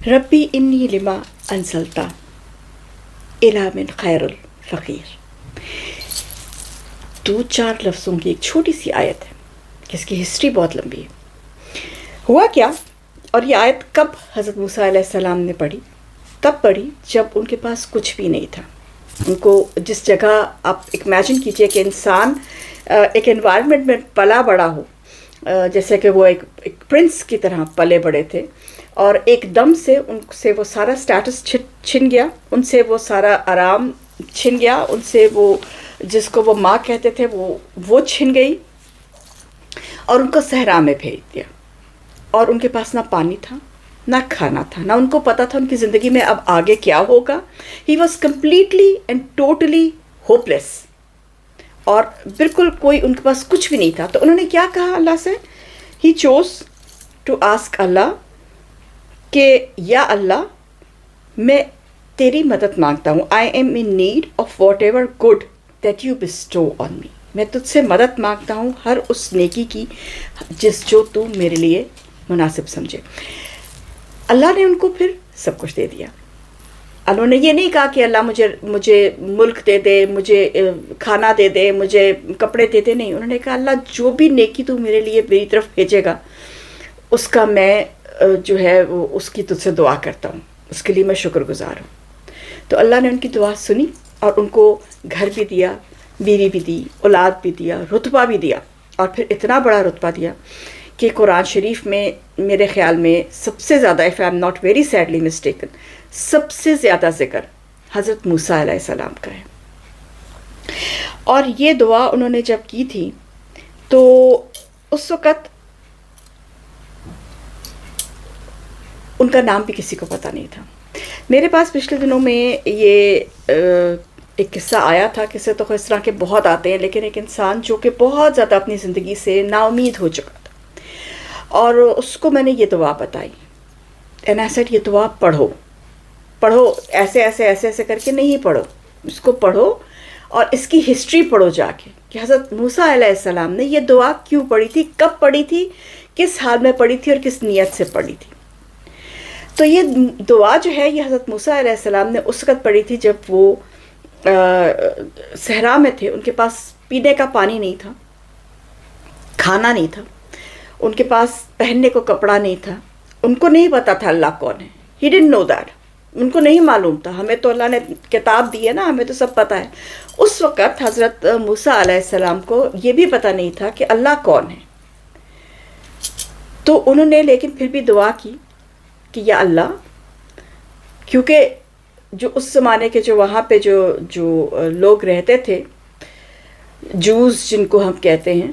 ربی انی لما انزلتا الی من خیر الفقیر. 2-4 لفظوں کی ایک چھوٹی سی آیت ہے، جس کی ہسٹری بہت لمبی ہے. ہوا کیا، اور یہ آیت کب حضرت موسیٰ علیہ السلام نے پڑھی؟ تب پڑھی جب ان کے پاس کچھ بھی نہیں تھا. ان کو جس جگہ آپ امیجن کیجئے کہ انسان ایک انوائرمنٹ میں پلا بڑا ہو، جیسے کہ وہ ایک پرنس کی طرح پلے بڑے تھے، اور ایک دم سے ان سے وہ سارا سٹیٹس چھن گیا، ان سے وہ سارا آرام چھن گیا، ان سے وہ جس کو وہ ماں کہتے تھے وہ چھن گئی، اور ان کو صحرا میں بھیج دیا. اور ان کے پاس نہ پانی تھا، نہ کھانا تھا، نہ ان کو پتا تھا ان کی زندگی میں اب آگے کیا ہوگا. He was completely and totally hopeless, اور بالکل کوئی ان کے پاس کچھ بھی نہیں تھا. تو انہوں نے کیا کہا اللہ سے؟ He chose to ask Allah کہ یا اللہ، میں تیری مدد مانگتا ہوں. I am in need of whatever good that you bestow on me. میں تجھ سے مدد مانگتا ہوں ہر اس نیکی کی جو تو میرے لیے مناسب سمجھے. اللہ نے ان کو پھر سب کچھ دے دیا. اللہ نے یہ نہیں کہا کہ اللہ مجھے ملک دے دے، مجھے کھانا دے دے، مجھے کپڑے دے دے. نہیں، انہوں نے کہا اللہ جو بھی نیکی تو میرے لیے میری طرف بھیجے گا، اس کا میں جو ہے وہ اس کی تجھ سے دعا کرتا ہوں، اس کے لیے میں شکر گزار ہوں. تو اللہ نے ان کی دعا سنی، اور ان کو گھر بھی دیا، بیوی بھی دی، اولاد بھی دیا، رتبہ بھی دیا. اور پھر اتنا بڑا رتبہ دیا کہ قرآن شریف میں میرے خیال میں سب سے زیادہ، if I'm not very sadly mistaken، سب سے زیادہ ذکر حضرت موسیٰ علیہ السلام کا ہے. اور یہ دعا انہوں نے جب کی تھی تو اس وقت ان کا نام بھی کسی کو پتہ نہیں تھا. میرے پاس پچھلے دنوں میں یہ ایک قصہ آیا تھا. قصے تو اس طرح کے بہت آتے ہیں، لیکن ایک انسان جو کہ بہت زیادہ اپنی زندگی سے نا امید ہو چکا تھا، اور اس کو میں نے یہ دعا بتائی. اینڈ آئی سیڈ یہ دعا پڑھو ایسے ایسے ایسے ایسے کر کے نہیں پڑھو، اس کو پڑھو اور اس کی ہسٹری پڑھو جا کے کہ حضرت موسیٰ علیہ السلام نے یہ دعا کیوں پڑھی تھی، کب پڑھی تھی، کس حال میں پڑھی تھی، اور کس نیت سے پڑھی تھی. تو یہ دعا جو ہے یہ حضرت موسیٰ علیہ السلام نے اس وقت پڑھی تھی جب وہ صحرا میں تھے. ان کے پاس پینے کا پانی نہیں تھا، کھانا نہیں تھا، ان کے پاس پہننے کو کپڑا نہیں تھا. ان کو نہیں پتا تھا اللہ کون ہے. He didn't know that. ان کو نہیں معلوم تھا. ہمیں تو اللہ نے کتاب دی ہے نا، ہمیں تو سب پتہ ہے. اس وقت حضرت موسیٰ علیہ السلام کو یہ بھی پتہ نہیں تھا کہ اللہ کون ہے. تو انہوں نے لیکن پھر بھی دعا کی کہ یا اللہ، کیونکہ جو اس زمانے کے جو وہاں پہ جو لوگ رہتے تھے، جوز جن کو ہم کہتے ہیں،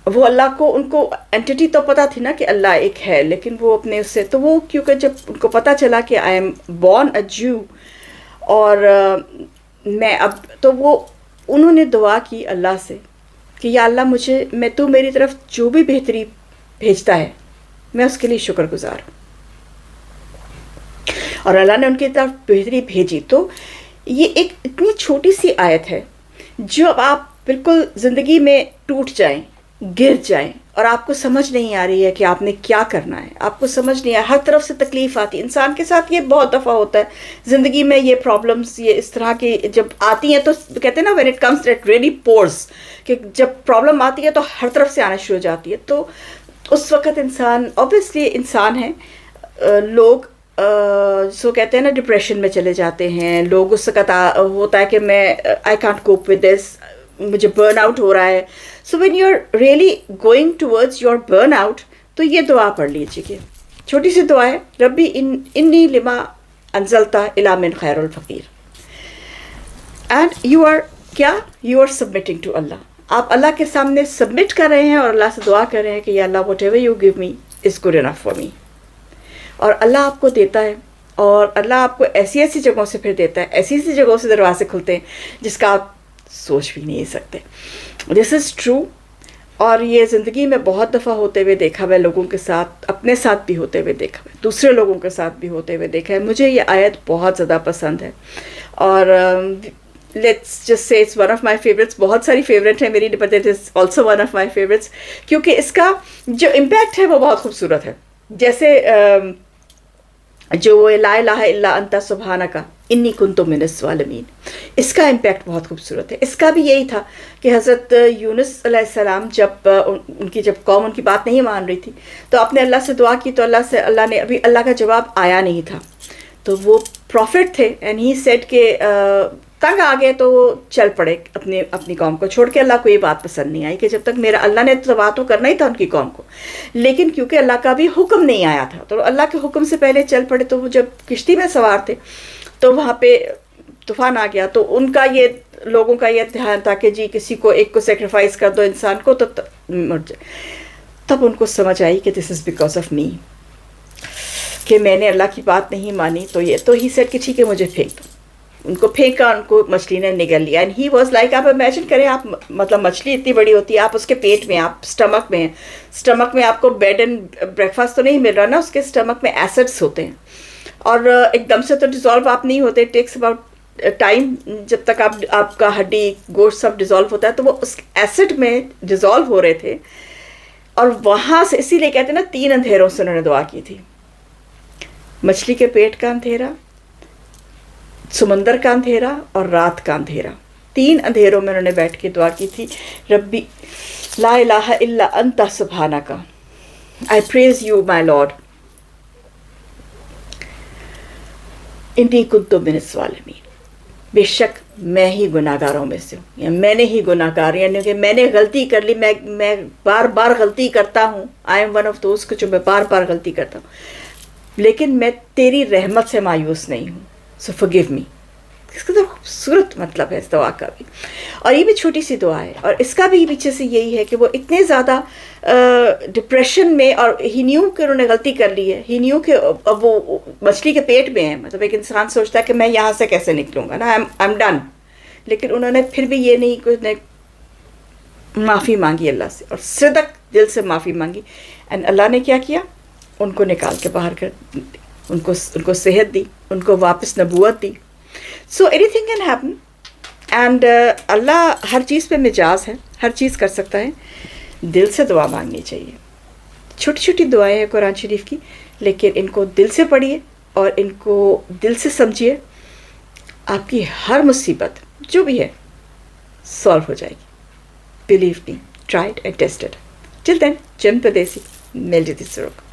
وہ اللہ کو، ان کو اینٹیٹی تو پتہ تھی نا کہ اللہ ایک ہے، لیکن وہ اپنے اس سے تو وہ کیونکہ جب ان کو پتہ چلا کہ آئی ایم بورن اے جو، اور میں اب تو وہ انہوں نے دعا کی اللہ سے کہ یا اللہ میں تو میری طرف جو بھی بہتری بھیجتا ہے میں اس کے لیے شکر گزار ہوں. اور اللہ نے ان کی طرف بہتری بھیجی. تو یہ ایک اتنی چھوٹی سی آیت ہے، جو آپ بالکل زندگی میں ٹوٹ جائیں، گر جائیں، اور آپ کو سمجھ نہیں آ رہی ہے کہ آپ نے کیا کرنا ہے، آپ کو سمجھ نہیں ہر طرف سے تکلیف آتی ہے. انسان کے ساتھ یہ بہت دفعہ ہوتا ہے زندگی میں، یہ پرابلمس یہ اس طرح کی جب آتی ہیں تو کہتے ہیں نا when it comes it really pours، کہ جب پرابلم آتی ہے تو ہر طرف سے آنا شروع ہو جاتی ہے. تو اس وقت انسان اوبیسلی انسان ہے، لوگ سو کہتے ہیں نا ڈپریشن میں چلے جاتے ہیں لوگ. اس وقت ہوتا ہے کہ میں I can't cope with this, مجھے برن آؤٹ ہو رہا ہے. So when you are really going towards your burn out, تو یہ دعا پڑھ لیجیے. چھوٹی سی دعا ہے، ربی انی لما انزلتا الی من خیر الفقیر. And you are submitting to Allah. آپ اللہ کے سامنے سبمٹ کر رہے ہیں اور اللہ سے دعا کر رہے ہیں کہ یا Allah whatever you give me is good enough for me. اور اللہ آپ کو دیتا ہے، اور اللہ آپ کو ایسی ایسی جگہوں سے پھر دیتا ہے، ایسی ایسی جگہوں سے دروازے کھلتے ہیں جس کا آپ سوچ بھی نہیں سکتے. دس از ٹرو. اور یہ زندگی میں بہت دفعہ ہوتے ہوئے دیکھا ہے، لوگوں کے ساتھ، اپنے ساتھ بھی ہوتے ہوئے دیکھا ہے، دوسرے لوگوں کے ساتھ بھی ہوتے ہوئے دیکھا ہے. مجھے یہ آیت بہت زیادہ پسند ہے، اور let's just say it's one of my favourites. بہت ساری فیوریٹ ہیں میری، but it is also one of my favourites, کیونکہ اس کا جو امپیکٹ ہے وہ بہت خوبصورت ہے. جیسے جو وہ لا الہ الا انت سبحانک انی کنت من الظالمین، اس کا امپیکٹ بہت خوبصورت ہے. اس کا بھی یہی تھا کہ حضرت یونس علیہ السلام جب قوم ان کی بات نہیں مان رہی تھی تو آپ نے اللہ سے دعا کی، تو اللہ نے ابھی اللہ کا جواب آیا نہیں تھا. تو وہ پروفٹ تھے اینڈ ہی سیڈ کہ تنگ آ گئے تو وہ چل پڑے اپنی قوم کو چھوڑ کے. اللہ کو یہ بات پسند نہیں آئی کہ جب تک میرا اللہ نے تباہ تو کرنا ہی تھا ان کی قوم کو، لیکن کیونکہ اللہ کا بھی حکم نہیں آیا تھا تو اللہ کے حکم سے پہلے چل پڑے. تو وہ جب کشتی میں سوار تھے تو وہاں پہ طوفان آ گیا، تو ان کا یہ لوگوں کا یہ دھیان تھا کہ جی کسی کو ایک کو سیکریفائس کر دو انسان کو تو مر جائے. تب ان کو سمجھ آئی کہ دس از بیکاز آف می، کہ میں نے اللہ کی بات نہیں مانی. تو ہی سیڈ کہ ٹھیک ہے مجھے پھینک دو. ان کو پھینکا، ان کو مچھلی نے نگل لیا. اینڈ ہی واز لائک، آپ امیجن کریں، آپ مطلب مچھلی اتنی بڑی ہوتی ہے، آپ اس کے پیٹ میں، آپ اسٹمک میں ہیں، اسٹمک میں آپ کو بیڈ اینڈ بریک فاسٹ تو نہیں مل رہا نا، اس کے اسٹمک میں ایسڈس ہوتے ہیں اور ایک دم سے تو ڈیزالو آپ نہیں ہوتے. ٹیکس اباؤٹ ٹائم جب تک آپ کا ہڈی گوشت سب ڈیزالو ہوتا ہے. تو وہ اس ایسڈ میں ڈیزالو ہو رہے تھے اور وہاں سے، اسی لیے کہتے ہیں نا 3 اندھیروں سے انہوں نے دعا کی تھی. مچھلی کے پیٹ کا اندھیرا، سمندر کا اندھیرا اور رات کا اندھیرا. 3 اندھیروں میں انہوں نے بیٹھ کے دعا کی تھی. ربی لا الہ الا انت سبحانک I praise you my Lord انی کنت من الظالمین. بے شک میں ہی گناہ گاروں میں سے ہوں، یا میں نے ہی گناہ گار، یعنی کہ میں نے غلطی کر لی. میں بار بار غلطی کرتا ہوں. I M one of those جو میں بار بار غلطی کرتا ہوں، لیکن میں تیری رحمت سے مایوس نہیں ہوں. سو forgive me. اس کا تو خوبصورت مطلب ہے اس دعا کا بھی. اور یہ بھی چھوٹی سی دعا ہے، اور اس کا بھی پیچھے سے یہی ہے کہ وہ اتنے زیادہ ڈپریشن میں، اور ہی نیو کہ انہوں نے غلطی کر لی ہے، ہی نیو کہ وہ مچھلی کے پیٹ میں ہے. مطلب ایک انسان سوچتا ہے کہ میں یہاں سے کیسے نکلوں گا نا، آئی ایم ڈن. لیکن انہوں نے پھر بھی یہ نہیں کہ معافی مانگی اللہ سے، اور صدق دل سے معافی مانگی. اینڈ اللہ نے کیا کیا؟ ان کو نکال کے باہر کر، ان کو صحت دی، ان کو واپس نبوت دی. So anything can happen. And Allah ہر چیز پہ مجاز ہے، ہر چیز کر سکتا ہے. دل سے دعا مانگنی چاہیے. چھوٹی چھوٹی دعائیں ہیں قرآن شریف کی، لیکن ان کو دل سے پڑھیے اور ان کو دل سے سمجھیے. آپ کی ہر مصیبت جو بھی ہے سالو ہو جائے گی. Believe me, try it and test it. Till then, جن پردیسی، میل جدید سروق.